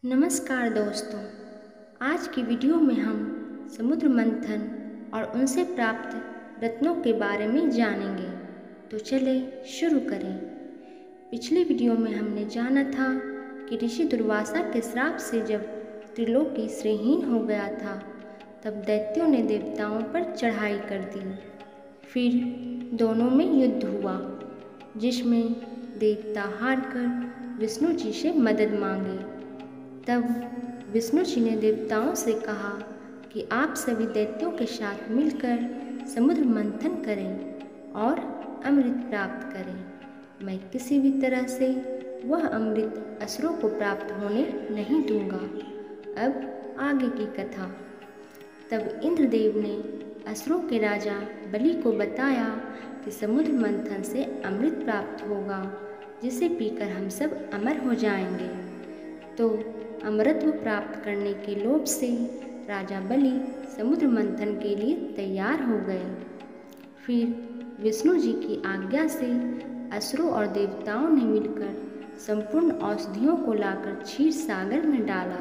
नमस्कार दोस्तों। आज की वीडियो में हम समुद्र मंथन और उनसे प्राप्त रत्नों के बारे में जानेंगे। तो चले शुरू करें। पिछली वीडियो में हमने जाना था कि ऋषि दुर्वासा के श्राप से जब त्रिलोकी श्रीहीन हो गया था तब दैत्यों ने देवताओं पर चढ़ाई कर दी। फिर दोनों में युद्ध हुआ जिसमें देवता हारकर विष्णु जी से मदद मांगे। तब विष्णु जी ने देवताओं से कहा कि आप सभी दैत्यों के साथ मिलकर समुद्र मंथन करें और अमृत प्राप्त करें। मैं किसी भी तरह से वह अमृत असुरों को प्राप्त होने नहीं दूंगा। अब आगे की कथा। तब इंद्रदेव ने असुरों के राजा बलि को बताया कि समुद्र मंथन से अमृत प्राप्त होगा जिसे पीकर हम सब अमर हो जाएंगे। तो अमरत्व प्राप्त करने के लोभ से राजा बलि समुद्र मंथन के लिए तैयार हो गए। फिर विष्णु जी की आज्ञा से असुरों और देवताओं ने मिलकर संपूर्ण औषधियों को लाकर क्षीर सागर में डाला।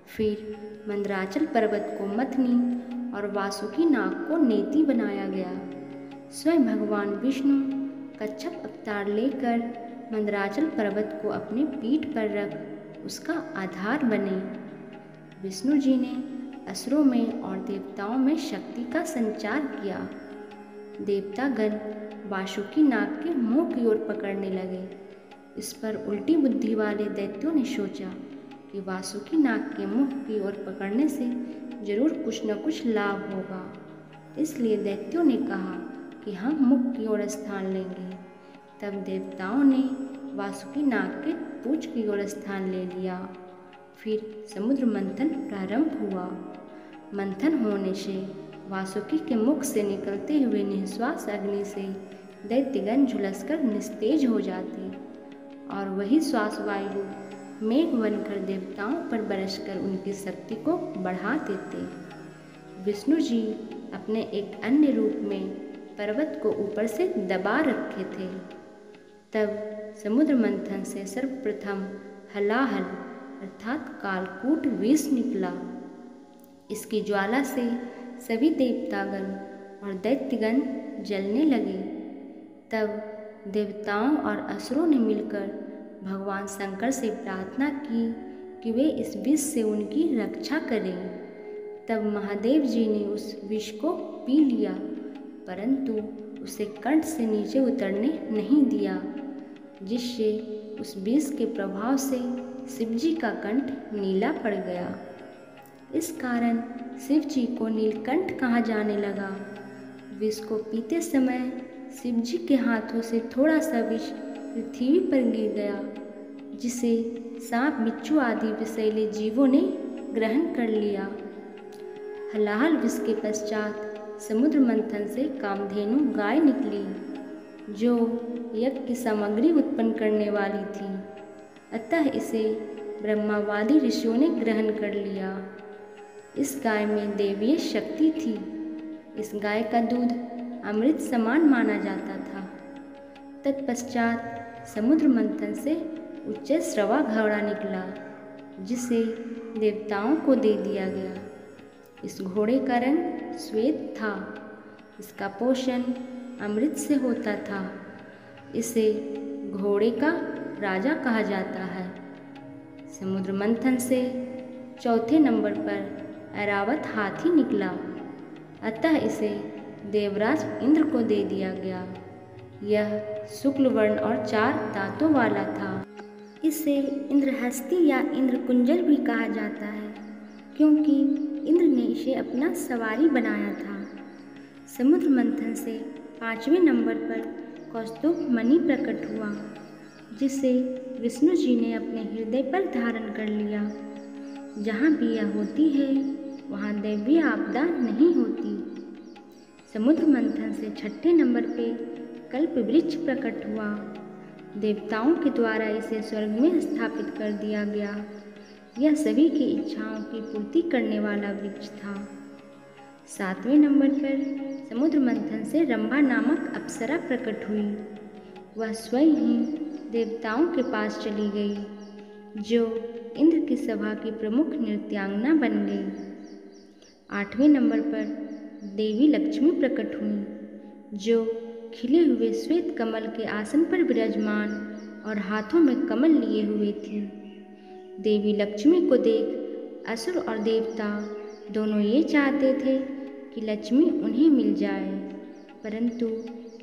फिर मंदराचल पर्वत को मथनी और वासुकी नाग को नेति बनाया गया। स्वयं भगवान विष्णु कच्छप अवतार लेकर मंदराचल पर्वत को अपने पीठ पर रख उसका आधार बने। विष्णु जी ने असुरों में और देवताओं में शक्ति का संचार किया। देवतागण वासुकी नाग के मुंह की ओर पकड़ने लगे। इस पर उल्टी बुद्धि वाले दैत्यों ने सोचा कि वासुकी नाग के मुंह की ओर पकड़ने से जरूर कुछ न कुछ लाभ होगा। इसलिए दैत्यों ने कहा कि हम मुख की ओर स्थान लेंगे। तब देवताओं ने वासुकी नाग के पूंछ की ओर स्थान ले लिया। फिर समुद्र मंथन प्रारंभ हुआ। मंथन होने से वासुकी के मुख से निकलते हुए निःश्वास अग्नि से दैत्यगण झुलसकर निस्तेज हो जाते और वही श्वास वायु मेघ बनकर देवताओं पर बरसकर उनकी शक्ति को बढ़ा देते। विष्णु जी अपने एक अन्य रूप में पर्वत को ऊपर से दबा रखे थे। तब समुद्र मंथन से सर्वप्रथम हलाहल अर्थात कालकूट विष निकला। इसकी ज्वाला से सभी देवतागण और दैत्यगण जलने लगे। तब देवताओं और असुरों ने मिलकर भगवान शंकर से प्रार्थना की कि वे इस विष से उनकी रक्षा करें। तब महादेव जी ने उस विष को पी लिया, परंतु उसे कंठ से नीचे उतरने नहीं दिया, जिससे उस विष के प्रभाव से शिवजी का कंठ नीला पड़ गया। इस कारण शिवजी को नीलकंठ कहा जाने लगा। विष को पीते समय शिवजी के हाथों से थोड़ा सा विष पृथ्वी पर गिर गया, जिसे सांप बिच्छू आदि विषैले जीवों ने ग्रहण कर लिया। हलाहल विष के पश्चात समुद्र मंथन से कामधेनु गाय निकली, जो यज्ञ की सामग्री उत्पन्न करने वाली थी। अतः इसे ब्रह्मावादी ऋषियों ने ग्रहण कर लिया। इस गाय में देवीय शक्ति थी। इस गाय का दूध अमृत समान माना जाता था। तत्पश्चात समुद्र मंथन से उच्च श्रवा घोड़ा निकला, जिसे देवताओं को दे दिया गया। इस घोड़े का रंग श्वेत था। इसका पोषण अमृत से होता था। इसे घोड़े का राजा कहा जाता है। समुद्र मंथन से चौथे नंबर पर ऐरावत हाथी निकला, अतः इसे देवराज इंद्र को दे दिया गया। यह शुक्ल वर्ण और 4 दांतों वाला था। इसे इंद्रहस्ती या इंद्रकुंजल भी कहा जाता है, क्योंकि इंद्र ने इसे अपना सवारी बनाया था। समुद्र मंथन से 5वें नंबर पर कौस्तुभ मणि प्रकट हुआ, जिसे विष्णु जी ने अपने हृदय पर धारण कर लिया। जहाँ भी यह होती है वहाँ दैवीय आपदा नहीं होती। समुद्र मंथन से 6ठे नंबर पे कल्प वृक्ष प्रकट हुआ। देवताओं के द्वारा इसे स्वर्ग में स्थापित कर दिया गया। यह सभी की इच्छाओं की पूर्ति करने वाला वृक्ष था। 7वें नंबर पर समुद्र मंथन से रंभा नामक अप्सरा प्रकट हुई। वह स्वयं ही देवताओं के पास चली गई। जो इंद्र की सभा की प्रमुख नृत्यांगना बन गई। 8वें नंबर पर देवी लक्ष्मी प्रकट हुई, जो खिले हुए श्वेत कमल के आसन पर विराजमान और हाथों में कमल लिए हुए थी। देवी लक्ष्मी को देख असुर और देवता दोनों ये चाहते थे कि लक्ष्मी उन्हें मिल जाए, परंतु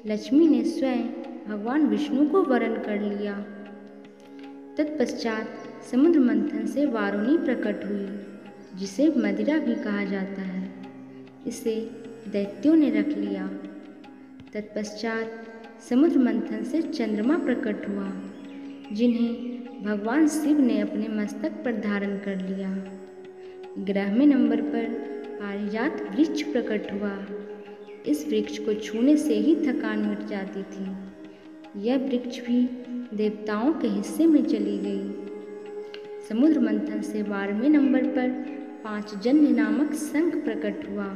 लक्ष्मी ने स्वयं भगवान विष्णु को वरण कर लिया। तत्पश्चात समुद्र मंथन से वारुणी प्रकट हुई, जिसे मदिरा भी कहा जाता है। इसे दैत्यों ने रख लिया। तत्पश्चात समुद्र मंथन से चंद्रमा प्रकट हुआ, जिन्हें भगवान शिव ने अपने मस्तक पर धारण कर लिया। 11वें नंबर पर पारिजात वृक्ष प्रकट हुआ। इस वृक्ष को छूने से ही थकान मिट जाती थी। यह वृक्ष भी देवताओं के हिस्से में चली गई। समुद्र मंथन से 12वें नंबर पर पांचजन्य नामक शंख प्रकट हुआ।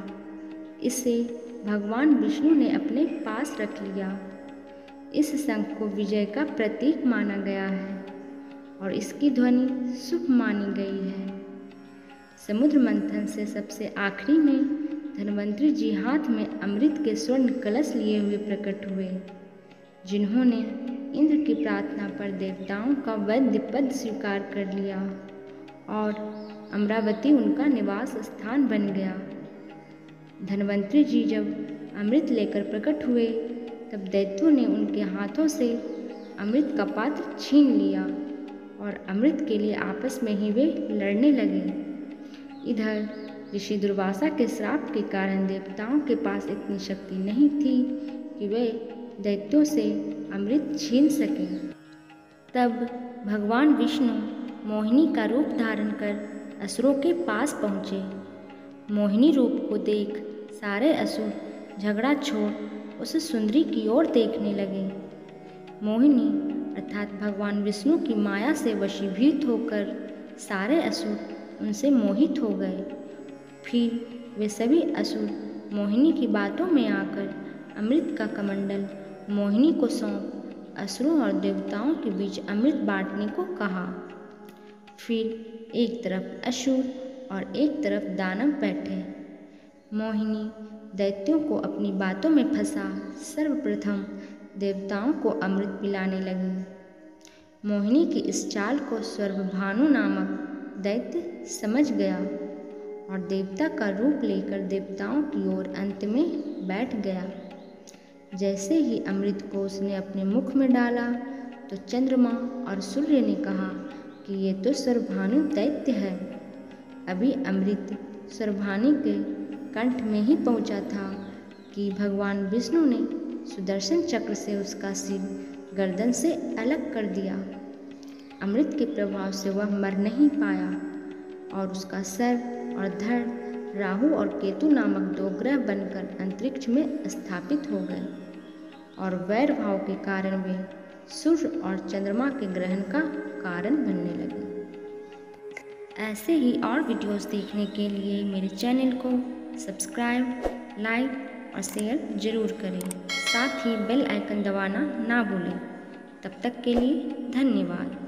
इसे भगवान विष्णु ने अपने पास रख लिया। इस शंख को विजय का प्रतीक माना गया है और इसकी ध्वनि शुभ मानी गई है। समुद्र मंथन से सबसे आखिरी में धन्वंतरी जी हाथ में अमृत के स्वर्ण कलश लिए हुए प्रकट हुए, जिन्होंने इंद्र की प्रार्थना पर देवताओं का वैद्य पद स्वीकार कर लिया और अमरावती उनका निवास स्थान बन गया। धन्वंतरी जी जब अमृत लेकर प्रकट हुए, तब दैत्यों ने उनके हाथों से अमृत का पात्र छीन लिया और अमृत के लिए आपस में ही वे लड़ने लगे। इधर ऋषि दुर्वासा के श्राप के कारण देवताओं के पास इतनी शक्ति नहीं थी कि वे दैत्यों से अमृत छीन सके। तब भगवान विष्णु मोहिनी का रूप धारण कर असुरों के पास पहुँचे। मोहिनी रूप को देख सारे असुर झगड़ा छोड़ उस सुंदरी की ओर देखने लगे। मोहिनी अर्थात भगवान विष्णु की माया से वशीभूत होकर सारे असुर उनसे मोहित हो गए। फिर वे सभी असुर मोहिनी की बातों में आकर अमृत का कमंडल मोहिनी को सौंप असुरों और देवताओं के बीच अमृत बांटने को कहा। फिर एक तरफ असुर और एक तरफ दानव बैठे। मोहिनी दैत्यों को अपनी बातों में फंसा सर्वप्रथम देवताओं को अमृत पिलाने लगी। मोहिनी की इस चाल को सर्वभानु नामक दैत्य समझ गया और देवता का रूप लेकर देवताओं की ओर अंत में बैठ गया। जैसे ही अमृत को उसने अपने मुख में डाला, तो चंद्रमा और सूर्य ने कहा कि ये तो सर्वभानु दैत्य है। अभी अमृत सर्वभानु के कंठ में ही पहुंचा था कि भगवान विष्णु ने सुदर्शन चक्र से उसका सिर गर्दन से अलग कर दिया। अमृत के प्रभाव से वह मर नहीं पाया और उसका सर और धड़ राहु और केतु नामक 2 ग्रह बनकर अंतरिक्ष में स्थापित हो गए और वैर भाव के कारण वे सूर्य और चंद्रमा के ग्रहण का कारण बनने लगे। ऐसे ही और वीडियोस देखने के लिए मेरे चैनल को सब्सक्राइब, लाइक और शेयर ज़रूर करें। साथ ही बेल आइकन दबाना ना भूलें। तब तक के लिए धन्यवाद।